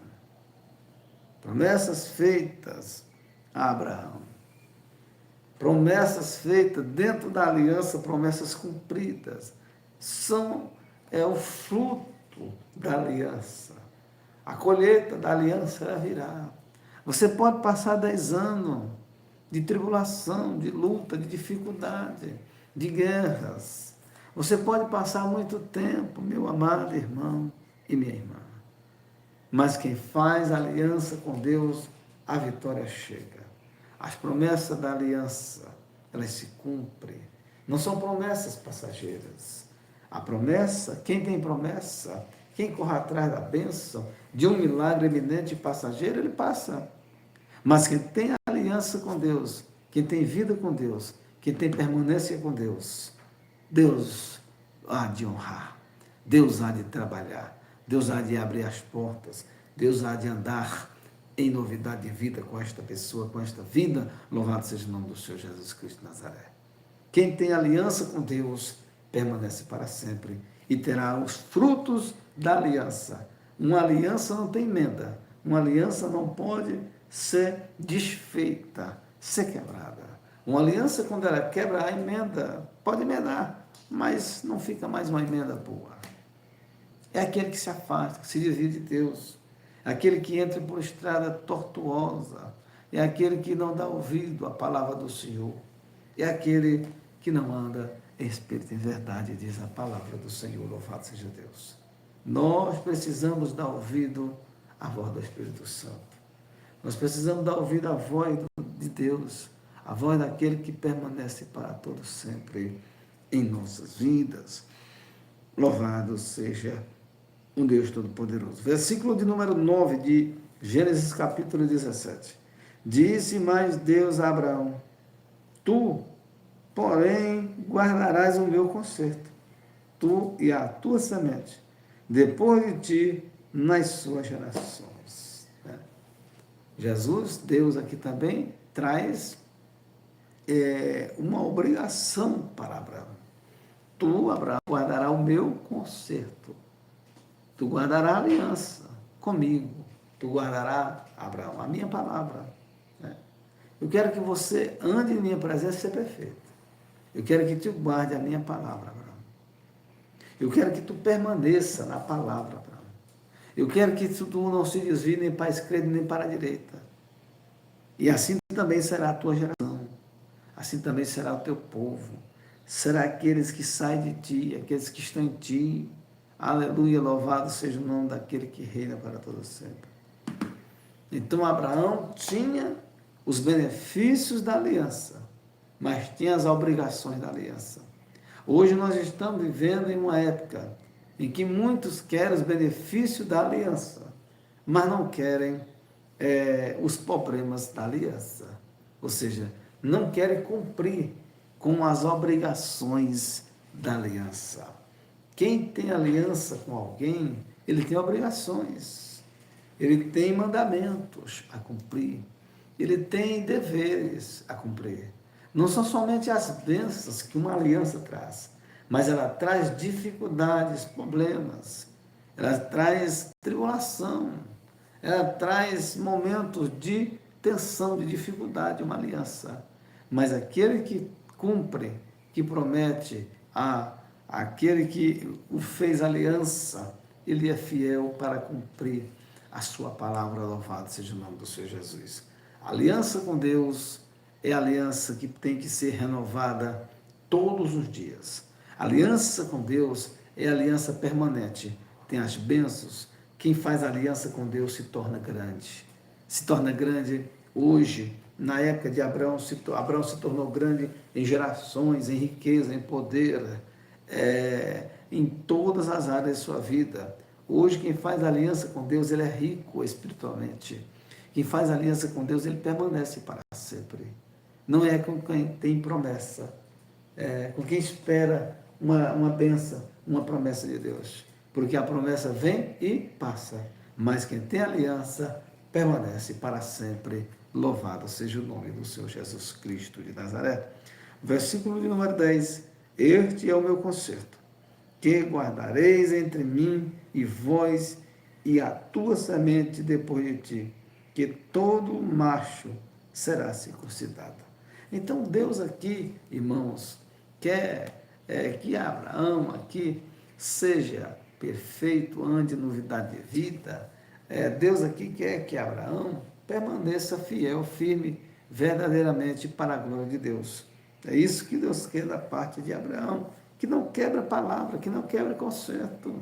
Promessas feitas a Abraão. Promessas feitas dentro da aliança, promessas cumpridas. O fruto da aliança. A colheita da aliança virá. Você pode passar 10 anos de tribulação, de luta, de dificuldade, de guerras. Você pode passar muito tempo, meu amado irmão e minha irmã. Mas quem faz aliança com Deus, a vitória chega. As promessas da aliança, elas se cumprem. Não são promessas passageiras. A promessa, quem tem promessa, quem corre atrás da bênção, de um milagre eminente e passageiro, ele passa. Mas quem tem aliança com Deus, quem tem vida com Deus, quem tem permanência com Deus, Deus há de honrar, Deus há de trabalhar, Deus há de abrir as portas, Deus há de andar em novidade de vida com esta pessoa, com esta vida. Louvado seja o nome do Senhor Jesus Cristo de Nazaré. Quem tem aliança com Deus permanece para sempre e terá os frutos da aliança. Uma aliança não tem emenda, uma aliança não pode ser desfeita, ser quebrada. Uma aliança, quando ela quebra, a emenda, pode emendar, mas não fica mais uma emenda boa. É aquele que se afasta, que se desvia de Deus, é aquele que entra por estrada tortuosa, é aquele que não dá ouvido à palavra do Senhor, é aquele que não anda em espírito e em verdade, diz a palavra do Senhor. Louvado seja Deus. Nós precisamos dar ouvido à voz do Espírito Santo. Nós precisamos dar ouvido à voz de Deus, a voz daquele que permanece para todo sempre em nossas vidas. Louvado seja um Deus Todo-Poderoso. Versículo de número 9 de Gênesis capítulo 17. Disse mais Deus a Abraão: tu, porém, guardarás o meu conserto, tu e a tua semente, depois de ti, nas suas gerações. Jesus, Deus aqui também, traz uma obrigação para Abraão. Tu, Abraão, guardará o meu conserto. Tu guardará a aliança comigo. Tu guardará, Abraão, a minha palavra. Né? Eu quero que você ande em minha presença e seja perfeito. Eu quero que tu guarde a minha palavra, Abraão. Eu quero que tu permaneça na palavra, Abraão. Eu quero que tu não se desvie nem para a esquerda nem para a direita. E assim também será a tua geração. Assim também será o teu povo. Será aqueles que saem de ti, aqueles que estão em ti. Aleluia, louvado seja o nome daquele que reina para todo sempre. Então Abraão tinha os benefícios da aliança, mas tinha as obrigações da aliança. Hoje nós estamos vivendo em uma época em que muitos querem os benefícios da aliança, mas não querem os problemas da aliança. Ou seja, não querem cumprir com as obrigações da aliança. Quem tem aliança com alguém, ele tem obrigações, ele tem mandamentos a cumprir, ele tem deveres a cumprir. Não são somente as bênçãos que uma aliança traz, mas ela traz dificuldades, problemas, ela traz tribulação, ela traz momentos de tensão, de dificuldade, uma aliança. Mas aquele que cumpre, que promete aquele que o fez aliança, ele é fiel para cumprir a sua palavra, louvado seja o nome do Senhor Jesus. A aliança com Deus é a aliança que tem que ser renovada todos os dias. A aliança com Deus é a aliança permanente. Tem as bênçãos. Quem faz aliança com Deus se torna grande. Se torna grande hoje, na época de Abraão se tornou grande em gerações, em riqueza, em poder, em todas as áreas de sua vida. Hoje, quem faz aliança com Deus, ele é rico espiritualmente. Quem faz aliança com Deus, ele permanece para sempre. Não é com quem tem promessa, com quem espera uma bênção, uma promessa de Deus. Porque a promessa vem e passa, mas quem tem aliança permanece para sempre. Louvado seja o nome do Senhor Jesus Cristo de Nazaré. Versículo de número 10. Este é o meu conserto, que guardareis entre mim e vós e a tua semente depois de ti, que todo macho será circuncidado. Então Deus aqui, irmãos, quer que Abraão aqui seja perfeito, ande em novidade de vida. Deus aqui quer que Abraão permaneça fiel, firme, verdadeiramente para a glória de Deus. É isso que Deus quer da parte de Abraão, que não quebra a palavra, que não quebra conserto,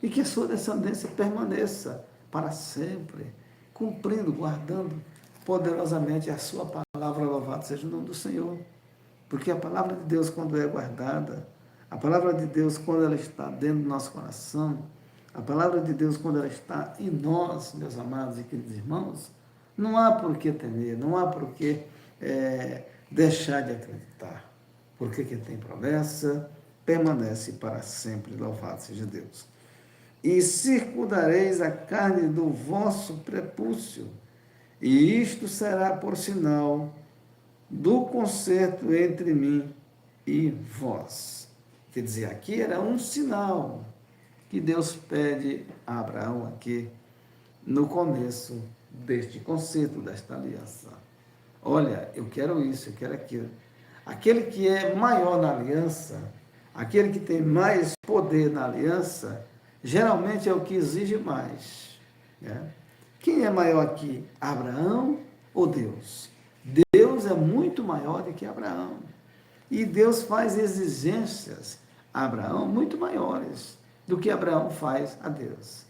e que a sua descendência permaneça para sempre, cumprindo, guardando poderosamente a sua palavra, louvado seja o nome do Senhor. Porque a palavra de Deus, quando é guardada, a palavra de Deus, quando ela está dentro do nosso coração, a palavra de Deus, quando ela está em nós, meus amados e queridos irmãos, não há por que temer, não há por que deixar de acreditar. Porque quem tem promessa permanece para sempre, louvado seja Deus. E circundareis a carne do vosso prepúcio, e isto será por sinal do concerto entre mim e vós. Quer dizer, aqui era um sinal que Deus pede a Abraão aqui no começo deste concerto, desta aliança. Olha, eu quero isso, eu quero aquilo. Aquele que é maior na aliança, aquele que tem mais poder na aliança, geralmente é o que exige mais. Né? Quem é maior aqui, Abraão ou Deus? Deus é muito maior do que Abraão. E Deus faz exigências a Abraão muito maiores do que Abraão faz a Deus.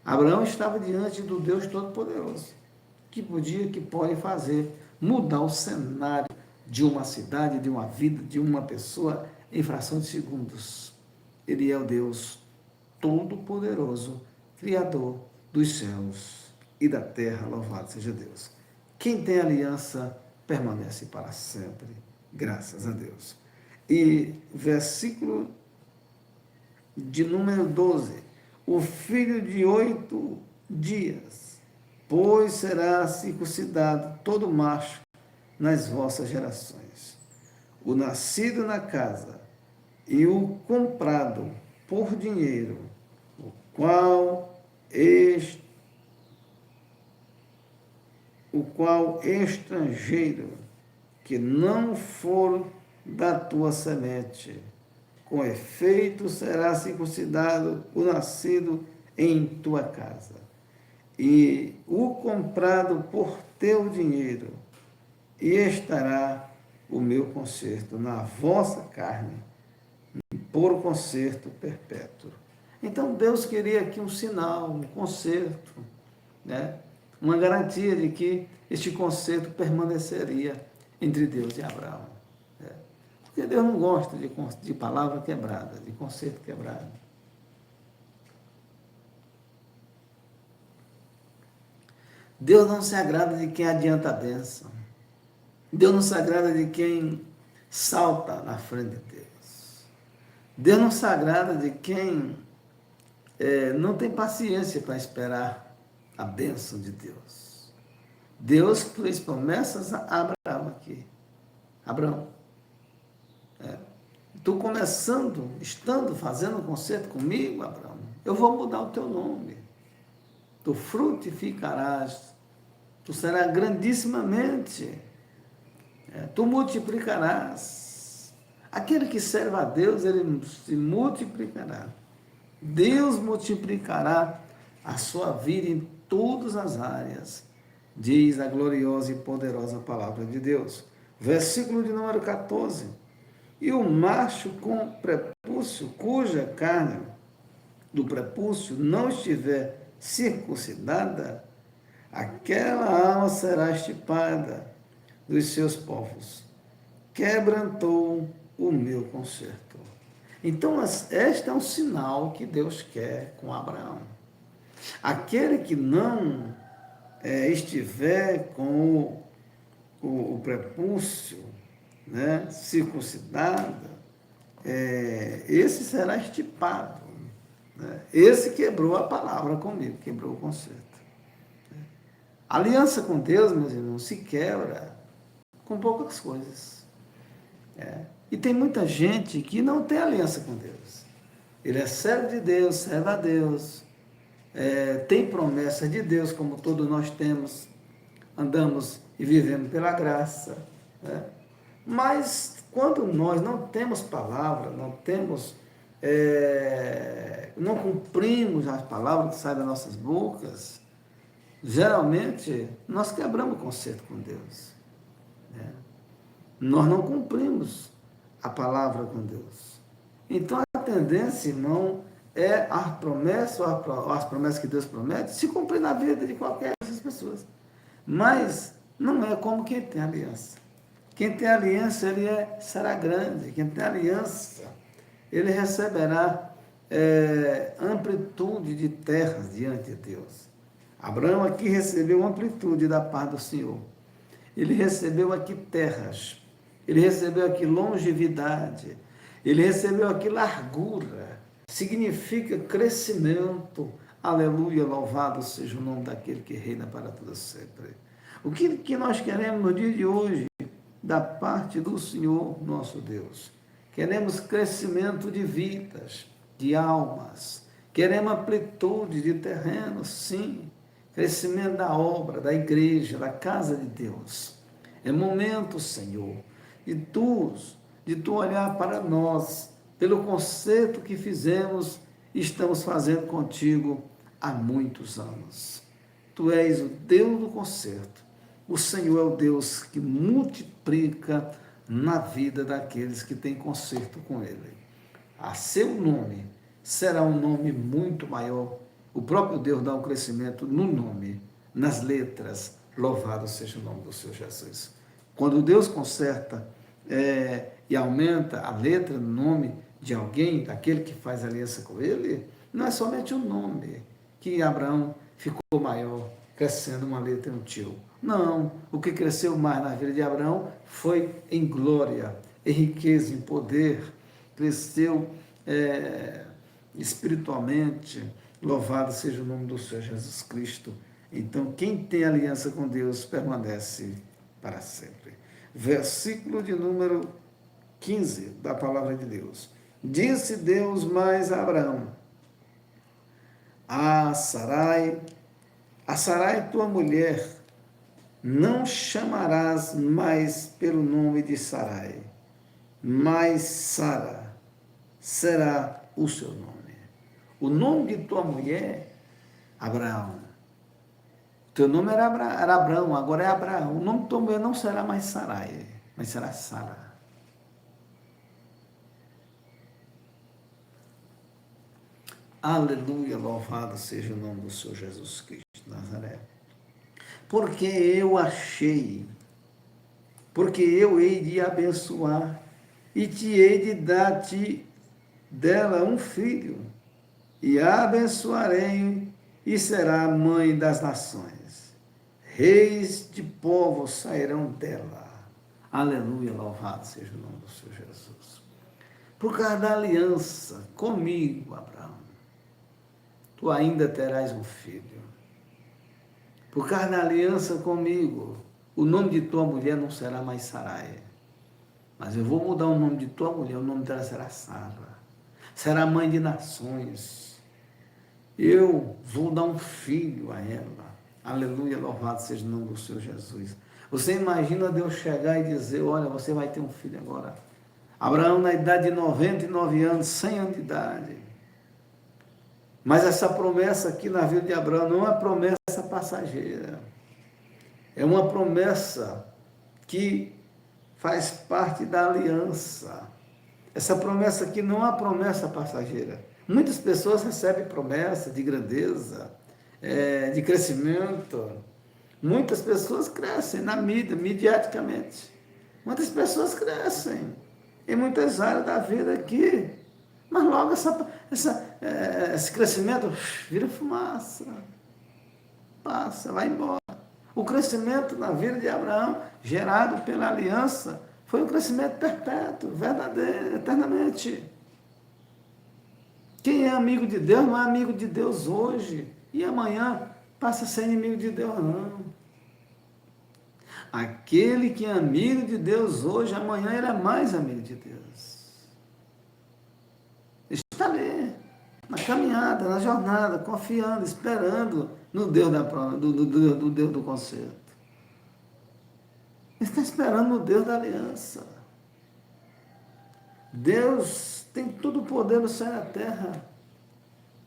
Abraão estava diante do Deus Todo-Poderoso, que pode fazer mudar o cenário de uma cidade, de uma vida, de uma pessoa em fração de segundos. Ele é o Deus Todo-Poderoso, Criador dos céus e da terra, louvado seja Deus. Quem tem aliança permanece para sempre, graças a Deus. E versículo de número 12, o filho de 8 dias, pois será circuncidado todo macho nas vossas gerações. O nascido na casa e o comprado por dinheiro, o qual estrangeiro, que não for da tua semente, com efeito será circuncidado o nascido em tua casa, e o comprado por teu dinheiro, e estará o meu conserto na vossa carne, por conserto perpétuo. Então Deus queria aqui um sinal, um conserto, né? Uma garantia de que este conserto permaneceria entre Deus e Abraão. Né? Porque Deus não gosta de palavra quebrada, de conserto quebrado. Deus não se agrada de quem adianta a bênção. Deus não se agrada de quem salta na frente de Deus. Deus não se agrada de quem não tem paciência para esperar a bênção de Deus. Deus fez promessas a Abraão aqui. Abraão, tu fazendo um concerto comigo, Abraão, eu vou mudar o teu nome. Tu frutificarás, tu serás grandissimamente, tu multiplicarás. Aquele que serve a Deus, ele se multiplicará. Deus multiplicará a sua vida em todas as áreas, diz a gloriosa e poderosa palavra de Deus. Versículo de número 14. E o macho com prepúcio, cuja carne do prepúcio não estiver circuncidada, aquela alma será extirpada dos seus povos. Quebrantou o meu conserto. Então, este é um sinal que Deus quer com Abraão. Aquele que não estiver com o prepúcio, né, circuncidado, esse será extirpado. Né? Esse quebrou a palavra comigo, quebrou o conserto. A aliança com Deus, meus irmãos, se quebra com poucas coisas. E tem muita gente que não tem aliança com Deus. Ele é servo de Deus, serve a Deus, tem promessa de Deus, como todos nós temos, andamos e vivemos pela graça. Né? Mas quando nós não temos palavra, não cumprimos as palavras que saem das nossas bocas, geralmente nós quebramos o concerto com Deus. Né? Nós não cumprimos a palavra com Deus. Então a tendência, irmão, é as promessas que Deus promete se cumprir na vida de qualquer dessas pessoas. Mas não é como quem tem aliança. Quem tem aliança, ele será grande. Quem tem aliança, ele receberá amplitude de terras diante de Deus. Abraão aqui recebeu amplitude da parte do Senhor. Ele recebeu aqui terras. Ele recebeu aqui longevidade. Ele recebeu aqui largura. Significa crescimento. Aleluia, louvado seja o nome daquele que reina para toda sempre. O que nós queremos no dia de hoje, da parte do Senhor nosso Deus? Queremos crescimento de vidas, de almas. Queremos amplitude de terrenos, sim. Crescimento da obra, da igreja, da casa de Deus. É momento, Senhor, de tu olhar para nós, pelo concerto que fizemos e estamos fazendo contigo há muitos anos. Tu és o Deus do concerto. O Senhor é o Deus que multiplica na vida daqueles que têm concerto com Ele. A seu nome será um nome muito maior. O próprio Deus dá um crescimento no nome, nas letras. Louvado seja o nome do Senhor Jesus. Quando Deus conserta e aumenta a letra no nome de alguém, daquele que faz aliança com Ele, não é somente o nome que Abraão ficou maior, crescendo uma letra em um tio. Não, o que cresceu mais na vida de Abraão foi em glória, em riqueza, em poder, cresceu espiritualmente. Louvado seja o nome do Senhor Jesus Cristo. Então, quem tem aliança com Deus permanece para sempre. versículo de número 15 da palavra de Deus. Disse Deus mais a Abraão: a Sarai, tua mulher, não chamarás mais pelo nome de Sarai, mas Sara será o seu nome. O nome de tua mulher, Abraão. Teu nome era Abraão, agora é Abraão. O nome de tua mulher não será mais Sarai, mas será Sara. Aleluia, louvado seja o nome do Senhor Jesus Cristo de Nazaré. Porque eu achei, porque eu hei de abençoar e te hei de dar-te dela um filho, e a abençoarei e será mãe das nações. Reis de povos sairão dela. Aleluia, louvado seja o nome do Senhor Jesus. Por causa da aliança comigo, Abraão, tu ainda terás um filho. Por causa da aliança comigo, o nome de tua mulher não será mais Sarai, mas eu vou mudar o nome de tua mulher, o nome dela será Sara. Será mãe de nações. Eu vou dar um filho a ela. Aleluia, louvado seja o nome do Senhor Jesus. Você imagina Deus chegar e dizer: olha, você vai ter um filho agora. Abraão, na idade de 99 anos, 100 anos de idade. Mas essa promessa aqui na vida de Abraão não é uma promessa passageira. É uma promessa que faz parte da aliança. Essa promessa aqui não é uma promessa passageira. Muitas pessoas recebem promessa de grandeza, de crescimento. Muitas pessoas crescem na mídia, mediaticamente. Muitas pessoas crescem em muitas áreas da vida aqui. Mas logo esse crescimento vira fumaça. Passa, vai embora. O crescimento na vida de Abraão, gerado pela aliança, foi um crescimento perpétuo, verdadeiro, eternamente. Quem é amigo de Deus não é amigo de Deus hoje e amanhã passa a ser inimigo de Deus, não. Aquele que é amigo de Deus hoje, amanhã ele é mais amigo de Deus. Está ali, na caminhada, na jornada, confiando, esperando no Deus do Deus do concerto. Ele está esperando no Deus da aliança. Deus tem todo o poder no céu e na terra.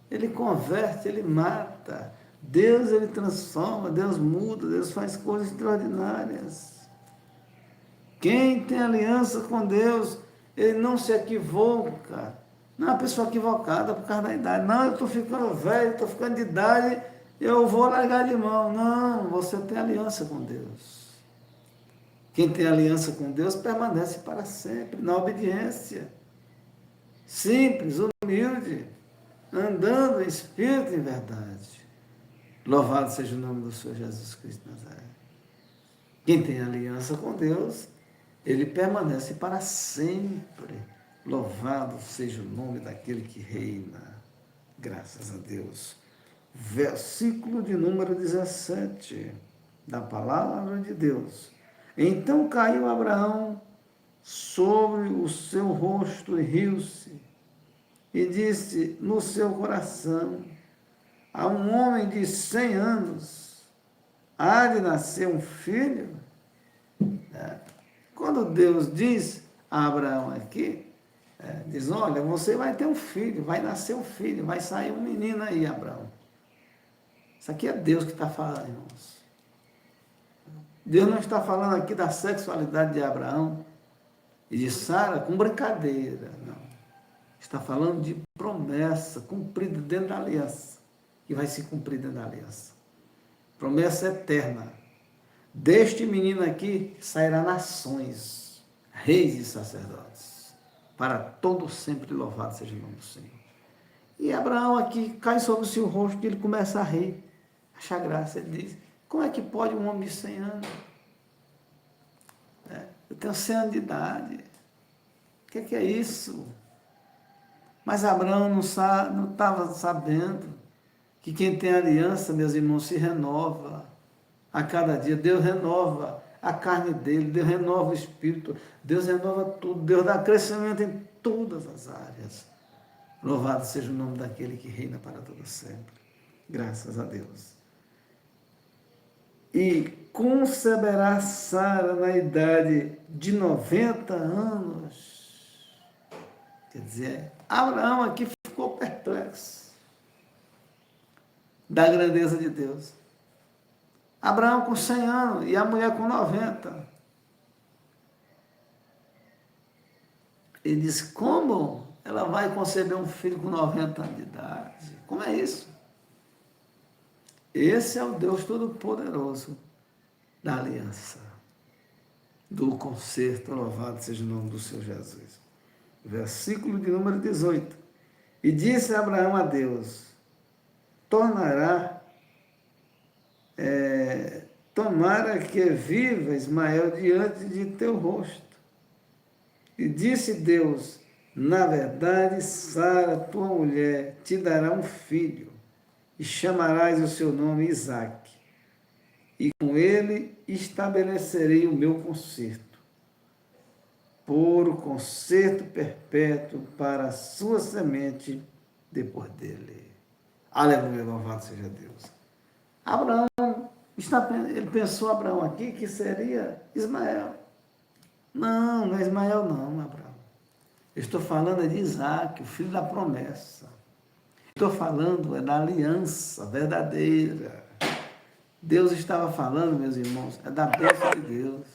Ele converte, ele mata. Deus, ele transforma, Deus muda, Deus faz coisas extraordinárias. Quem tem aliança com Deus, ele não se equivoca. Não é uma pessoa equivocada por causa da idade. Não, eu estou ficando velho, estou ficando de idade, eu vou largar de mão. Não, você tem aliança com Deus. Quem tem aliança com Deus permanece para sempre, na obediência. Simples, humilde, andando em espírito e em verdade. Louvado seja o nome do Senhor Jesus Cristo de Nazaré. Quem tem aliança com Deus, ele permanece para sempre. Louvado seja o nome daquele que reina. Graças a Deus. Versículo de número 17 da palavra de Deus. Então caiu Abraão sobre o seu rosto e riu-se, e disse no seu coração: a um homem de 100 anos há de nascer um filho? Quando Deus diz a Abraão aqui, diz: olha, você vai ter um filho, vai nascer um filho, vai sair um menino aí, Abraão. Isso aqui é Deus que está falando, irmãos. Deus não está falando aqui da sexualidade de Abraão e de Sara com brincadeira, não. Está falando de promessa cumprida dentro da aliança, que vai se cumprir dentro da aliança. Promessa eterna. Deste menino aqui sairá nações, reis e sacerdotes, para todo sempre louvado seja o nome do Senhor. E Abraão aqui cai sobre o seu rosto e ele começa a rir, achar graça. Ele diz: como é que pode um homem de 100 anos? Eu tenho 100 anos de idade. O que é isso? Mas Abraão não estava sabendo que quem tem aliança, meus irmãos, se renova. A cada dia Deus renova a carne dele, Deus renova o espírito, Deus renova tudo, Deus dá crescimento em todas as áreas. Louvado seja o nome daquele que reina para todo sempre. Graças a Deus. E conceberá Sara na idade de 90 anos. Quer dizer, Abraão aqui ficou perplexo da grandeza de Deus. Abraão com 100 anos e a mulher com 90. Ele disse, como ela vai conceber um filho com 90 anos de idade? Como é isso? Esse é o Deus Todo-Poderoso da aliança, do concerto, louvado seja o nome do Senhor Jesus. Versículo de número 18. E disse Abraão a Deus, tomara que viva Ismael diante de teu rosto. E disse Deus, na verdade, Sara, tua mulher, te dará um filho, e chamarás o seu nome Isaque, e com ele estabelecerei o meu concerto, por o concerto perpétuo para a sua semente depois dele. Aleluia, louvado seja Deus. Abraão, ele pensou, Abraão aqui, que seria Ismael. Não, não é Ismael não, Abraão. Eu estou falando de Isaque, o filho da promessa. Estou falando da aliança verdadeira. Deus estava falando, meus irmãos, da bênção de Deus.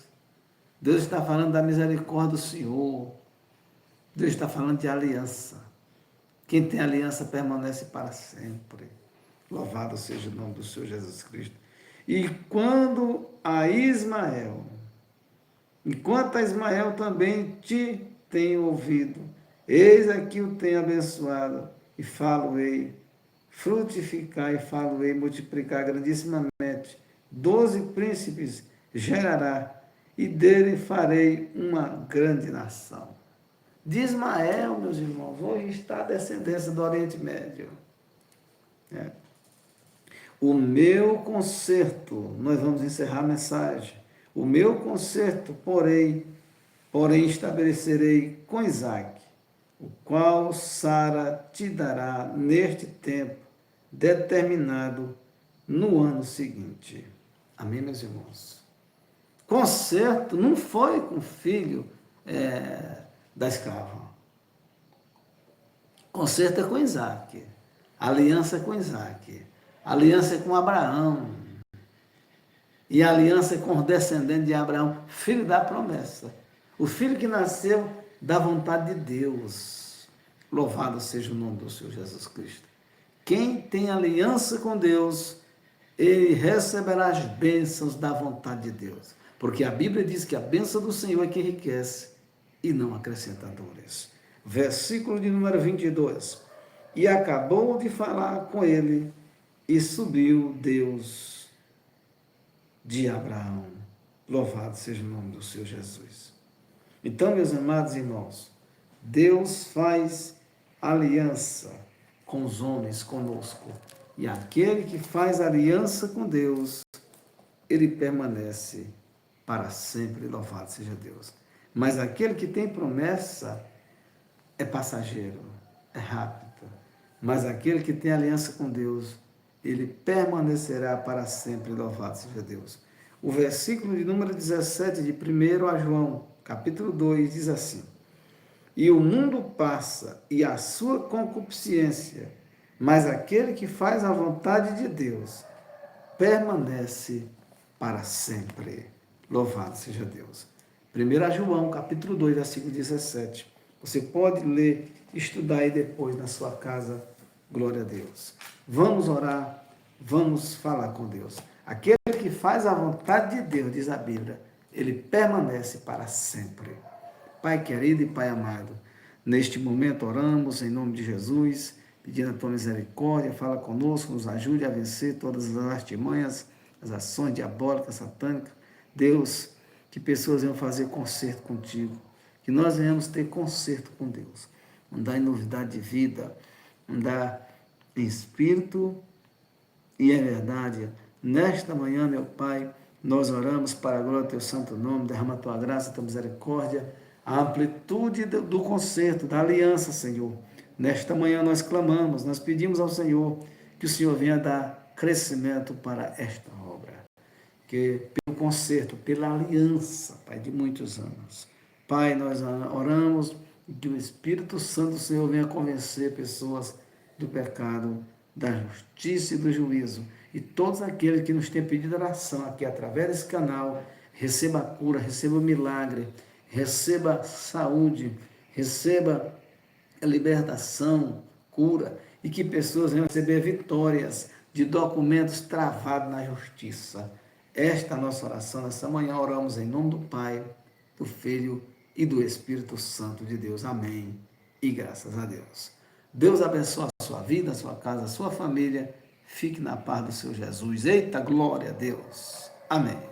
Deus está falando da misericórdia do Senhor. Deus está falando de aliança. Quem tem aliança permanece para sempre. Louvado seja o nome do Senhor Jesus Cristo. E quanto a Ismael também te tenho ouvido, eis aqui o tenho abençoado, e falo-ei, frutificar e falo-ei, multiplicar grandissimamente, 12 príncipes gerará, e dele farei uma grande nação. De Ismael, meus irmãos, hoje está a descendência do Oriente Médio. O meu concerto, nós vamos encerrar a mensagem, o meu concerto, porém estabelecerei com Isaque, o qual Sara te dará neste tempo determinado no ano seguinte. Amém, meus irmãos? Concerto não foi com o filho da escrava. Concerto é com Isaque. Aliança é com Isaque. Aliança é com Abraão. E a aliança é com o descendente de Abraão, filho da promessa. O filho que nasceu da vontade de Deus. Louvado seja o nome do Senhor Jesus Cristo. Quem tem aliança com Deus, ele receberá as bênçãos da vontade de Deus. Porque a Bíblia diz que a bênção do Senhor é que enriquece e não acrescenta dores. Versículo de número 22. E acabou de falar com ele, e subiu Deus de Abraão. Louvado seja o nome do Senhor Jesus. Então, meus amados irmãos, Deus faz aliança com os homens, conosco. E aquele que faz aliança com Deus, ele permanece para sempre. Louvado seja Deus. Mas aquele que tem promessa é passageiro, é rápido. Mas aquele que tem aliança com Deus, ele permanecerá para sempre. Louvado seja Deus. O versículo de número 17 de 1 a João, capítulo 2, diz assim: E o mundo passa e a sua concupiscência, mas aquele que faz a vontade de Deus permanece para sempre. Louvado seja Deus. 1 João, capítulo 2, versículo 17. Você pode ler, estudar aí depois na sua casa. Glória a Deus. Vamos orar, vamos falar com Deus. Aquele que faz a vontade de Deus, diz a Bíblia, ele permanece para sempre. Pai querido e Pai amado, neste momento oramos em nome de Jesus, pedindo a tua misericórdia, fala conosco, nos ajude a vencer todas as artimanhas, as ações diabólicas, satânicas. Deus, que pessoas venham fazer concerto contigo, que nós venhamos ter concerto com Deus, andar em novidade de vida, andar em espírito e em verdade. Nesta manhã, meu Pai, Nós oramos para a glória do teu santo nome, derrama a tua graça, a tua misericórdia, a amplitude do concerto, da aliança, Senhor. Nesta manhã nós clamamos, nós pedimos ao Senhor que o Senhor venha dar crescimento para esta obra. Que pelo concerto, pela aliança, Pai, de muitos anos. Pai, nós oramos que o Espírito Santo do Senhor venha convencer pessoas do pecado, da justiça e do juízo. E todos aqueles que nos têm pedido oração aqui através desse canal, receba a cura, receba o milagre, receba saúde, receba a libertação, cura, e que pessoas venham receber vitórias de documentos travados na justiça. Esta é a nossa oração. Nessa manhã oramos em nome do Pai, do Filho e do Espírito Santo de Deus. Amém. E graças a Deus. Deus abençoe a sua vida, a sua casa, a sua família. Fique na paz do Senhor Jesus. Eita, glória a Deus. Amém.